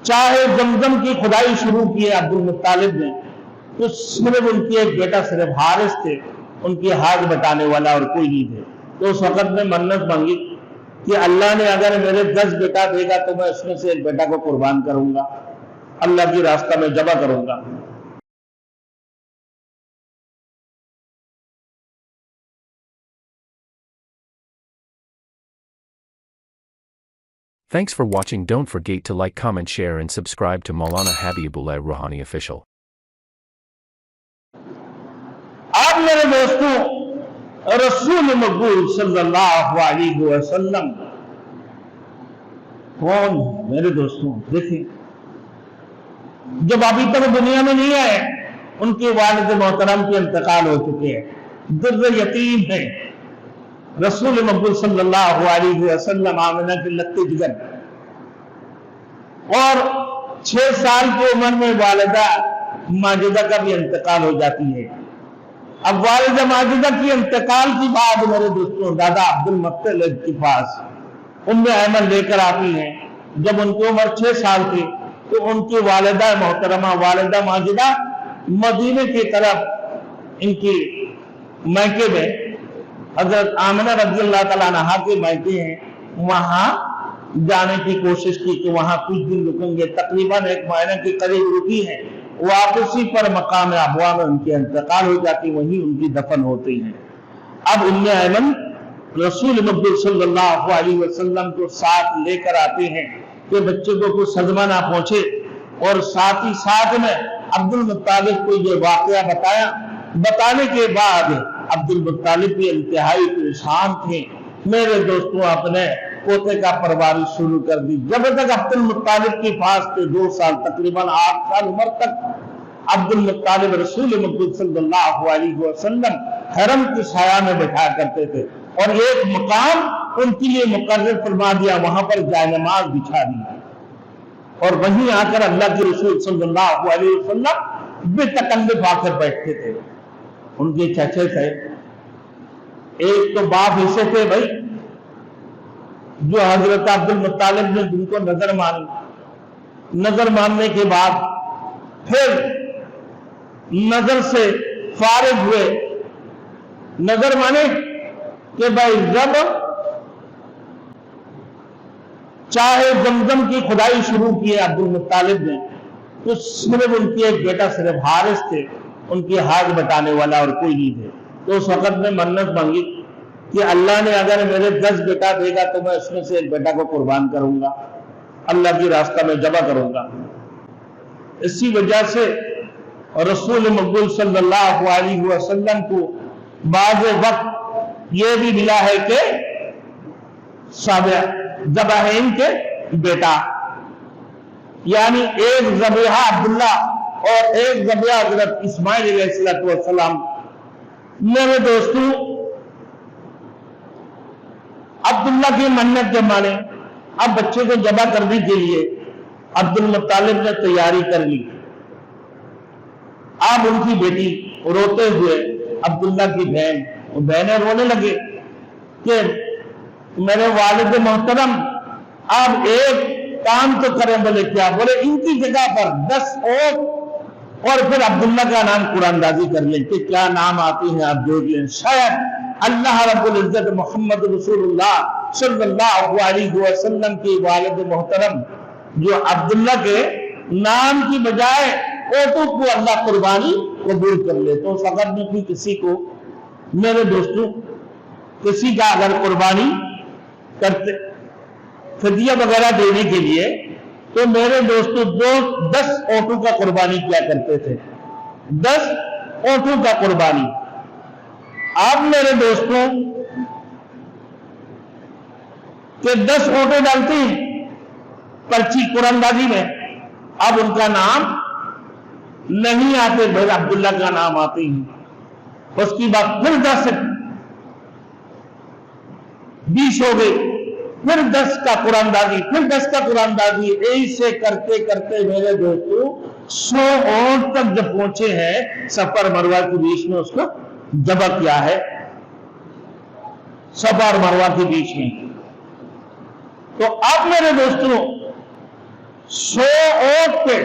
چاہے زمزم کی کھدائی شروع کی ہے عبد المطالب نے، تو صرف ان کی ایک بیٹا صرف حارث تھے، ان کی حاج بتانے والا اور کوئی نہیں تھے۔ تو اس وقت میں منت مانگی کہ اللہ نے اگر میرے 10 بیٹا دے گا تو میں اس میں سے ایک بیٹا کو قربان کروں گا، اللہ کی راستہ میں ذبح کروں گا۔ Thanks for watching. Don't forget to like, comment, share and subscribe to Maulana Habibullah Rouhani Official. آپ میرے دوستوں، رسول مقبول صلی اللہ علیہ وسلم کون؟ میرے دوستوں دیکھیں، جب ابھی تک دنیا میں نہیں آئے، ان کے والد محترم کے انتقال ہو چکے ہیں، در یتیم ہیں۔ رسول مقبول صلی اللہ علیہ وسلم آمنہ کے لتے جگر، اور 6 سال کی عمر میں والدہ ماجدہ کا بھی انتقال ہو جاتی ہے۔ اب والدہ ماجدہ کی انتقال کی بعد میرے دوستوں دادا عبد المطلب کے پاس ایمن لے کر آتی ہیں۔ جب ان کی عمر 6 سال تھی تو ان کی والدہ محترمہ والدہ ماجدہ مدینے کی طرف ان کی میکے میں، حضرت آمنہ رضی اللہ تعالیٰ عنہا کے میکے ہیں، وہاں جانے کی کوشش کی کہ وہاں کچھ دن رکیں گے، تقریباً 1 مہینہ کے قریب رکی ہیں۔ واپسی پر مقام ابوا میں ان کے انتقال ہو جاتی، وہیں ان کی دفن ہوتی ہیں۔ اب ایمن رسول مقبول صلی اللہ علیہ وسلم کو ساتھ لے کر آتے ہیں کہ بچے کو کوئی صدمہ نہ پہنچے، اور ساتھ ہی ساتھ میں عبد المطالب کو یہ واقعہ بتایا۔ بتانے کے بعد عبد المطالب بھی انتہائی پریشان تھے۔ میرے دوستوں اپنے پوتے کا پرورش شروع کر دی۔ جب تک عبد المطالب کے پاس تھے 2 سال، تقریباً 8 سال عمر تک عبد المطالب رسول مقبول صلی اللہ علیہ وسلم حرم کی سایہ میں بٹھا کرتے تھے، اور ایک مقام ان کے لیے مقرر فرما دیا، وہاں پر جائے نماز بچھا دی، اور وہیں آ کر اللہ کے رسول صلی اللہ علیہ وسلم بے تکلف آ کر بیٹھتے تھے۔ ان کے چچے تھے، ایک تو باپ ایسے تھے بھائی جو حضرت عبد المطالب نے جن کو نظر مانی، نظر ماننے کے بعد پھر نظر سے فارغ ہوئے، نظر مانے کہ بھائی جب چاہے زمزم کی کھدائی شروع کی ہے عبد المطالب نے، تو صرف ان کی ایک بیٹا صرف حارث تھے، ان کی حاج بتانے والا اور کوئی نہیں تھے۔ تو اس وقت میں منت مانگی کہ اللہ نے اگر میرے 10 بیٹا دے گا تو میں اس میں سے ایک بیٹا کو قربان کروں گا، اللہ کی راستہ میں ذبح کروں گا۔ اسی وجہ سے رسول مقبول صلی اللہ علیہ وسلم کو بعض وقت یہ بھی ملا ہے کہ ذبحین کے بیٹا، یعنی ایک ذبیحہ عبداللہ اور ایک ذبیحہ حضرت اسماعیل علیہ السلام۔ میرے دوستوں عبداللہ کی منت جب مانے، اب بچے کو ذبح کرنے کے لیے عبد المطالب نے تیاری کر لی۔ اب ان کی بیٹی روتے ہوئے عبداللہ کی بہنیں رونے لگے کہ میرے والد محترم اب ایک کام تو کریں۔ بولے کیا؟ بولے ان کی جگہ پر 10 اور پھر عبداللہ کا نام قرآن اندازی کر لیں کہ کیا نام آتے ہیں آپ دیکھ لیں، شاید اللہ رب العزت محمد رسول اللہ صلی اللہ علیہ وسلم کے والد محترم جو عبداللہ کے نام کی بجائے اوٹو کو اللہ قربانی قبول کر لے۔ تو اس وقت میں بھی کسی کو، میرے دوستوں، کسی کا اگر قربانی کرتے فدیہ وغیرہ دینے کے لیے، تو میرے دوستوں 10 اونٹوں کا قربانی کیا کرتے تھے، 10 اونٹوں کا قربانی۔ آپ میرے دوستوں کہ 10 اونٹیں ڈالتی پرچی قرآن اندازی میں، اب ان کا نام نہیں آتے، بھائی عبداللہ کا نام آتے ہیں۔ اس کی بات پھر 10 20 ہو گئی، پھر 10 کا قرآن اندازی، پھر 10 کا قرآن اندازی، ایسے کرتے کرتے میرے دوستوں 100 اونٹ تک جب پہنچے ہیں، صفا اور مروہ کے بیچ میں اس کو ذبح کیا ہے، صفا اور مروہ کے بیچ میں۔ تو اب میرے دوستوں 100 اونٹ پہ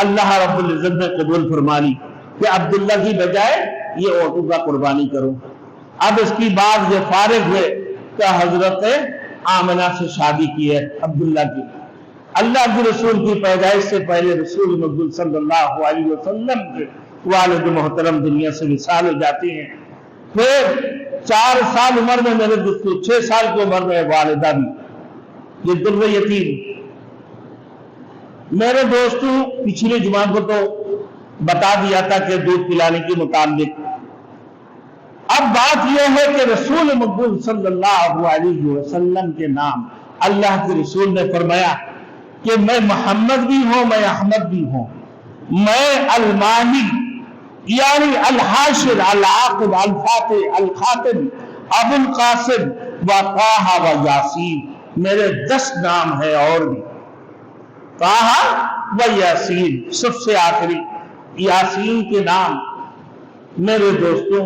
اللہ رب العزت نے قبول فرما لی کہ عبداللہ کی بجائے یہ اونٹوں کا قربانی کرو۔ اب اس کی بعد یہ فارغ ہوئے کہ حضرت آمنہ سے شادی کی ہے عبداللہ کی۔ اللہ کے رسول کی پیدائش سے پہلے رسول مقبول صلی اللہ علیہ وسلم کے والد محترم دنیا سے وصال ہو جاتے ہیں۔ پھر 4 سال عمر میں میرے دوستوں، 6 سال کی عمر میں والدہ بھی، یہ در یتیم۔ میرے دوستوں پچھلی جمعہ کو تو بتا دیا تھا کہ دودھ پلانے کے متعلق۔ اب بات یہ ہے کہ رسول مقبول صلی اللہ علیہ وسلم کے نام اللہ کے رسول نے فرمایا کہ میں محمد بھی ہوں، میں احمد بھی ہوں، میں الماہی یعنی الحاشر العاقب الفاتح الخاتم ابو القاسم و طٰہٰ و یاسین، میرے 10 نام ہے اور بھی، طٰہٰ و یاسین سب سے آخری یاسین کے نام۔ میرے دوستوں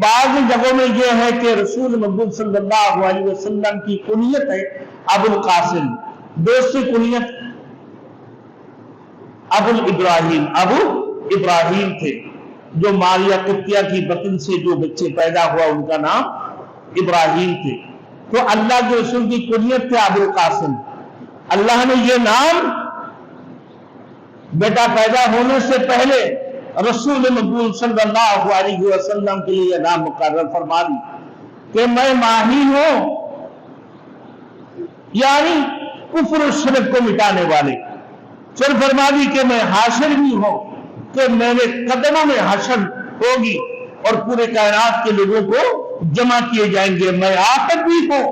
بعض جگہوں میں یہ ہے کہ رسول مقبول صلی اللہ علیہ وسلم کی کنیت ہے ابو القاسم، دوسری کنیت ابو الابراہیم، ابو ابراہیم تھے، جو ماریہ قبطیہ کی بطن سے جو بچے پیدا ہوا ان کا نام ابراہیم تھے۔ تو اللہ کے رسول کی کنیت تھے ابو القاسم۔ اللہ نے یہ نام بیٹا پیدا ہونے سے پہلے رسول مقبول صلی اللہ علیہ وسلم کے لیے نام مقرر فرما دی کہ میں ماہی ہوں، یعنی کفر و شرک کو مٹانے والے۔ پھر فرما دی کہ میں حاشر بھی ہوں، کہ میرے قدموں میں حشر ہوگی اور پورے کائنات کے لوگوں کو جمع کیے جائیں گے۔ میں عاقب بھی ہوں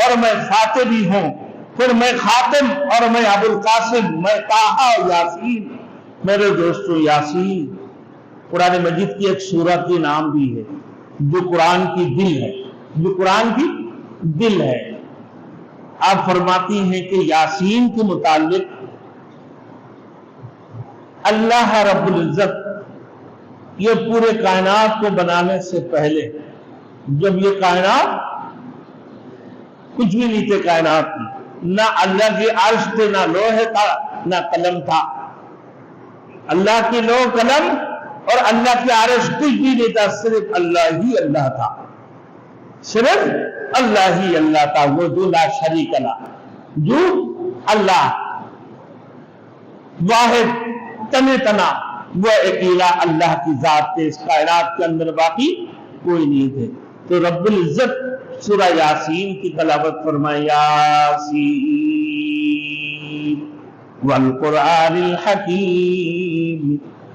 اور میں فاتح بھی ہوں، پھر میں خاتم اور میں ابو القاسم، میں طٰہٰ و یاسین۔ میرے دوستو یاسین قرآن مجید کی ایک سورت کے نام بھی ہے، جو قرآن کی دل ہے، جو قرآن کی دل ہے۔ آپ فرماتی ہیں کہ یاسین کے متعلق اللہ رب العزت یہ پورے کائنات کو بنانے سے پہلے، جب یہ کائنات کچھ بھی نہیں تھے، کائنات کی نہ اللہ کی عرش تھے، نہ لوح تھا، نہ قلم تھا۔ اللہ کی لوح قلم اور اللہ کی عرش کچھ بھی نہیں تھا، صرف اللہ ہی اللہ تھا، صرف اللہ ہی اللہ تھا، وہ جو لا شریک لا، جو اللہ واحد تن تنا، وہ اکیلا اللہ کی ذات تھے، اس کائنات کے اندر باقی کوئی نہیں تھے۔ تو رب العزت سورہ یاسین کی تلاوت فرمائے، یاسین والقرآن الحکیم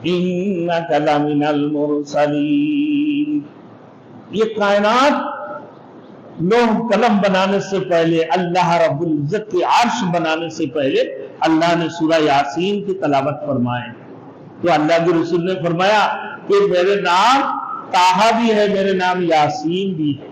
انک لمن المرسلین۔ یہ کائنات لوح قلم بنانے سے پہلے، اللہ رب العزت کی عرش بنانے سے پہلے اللہ نے سورہ یاسین کی تلاوت فرمائے۔ تو اللہ کے رسول نے فرمایا کہ میرے نام طٰہٰ بھی ہے، میرے نام یاسین بھی ہے۔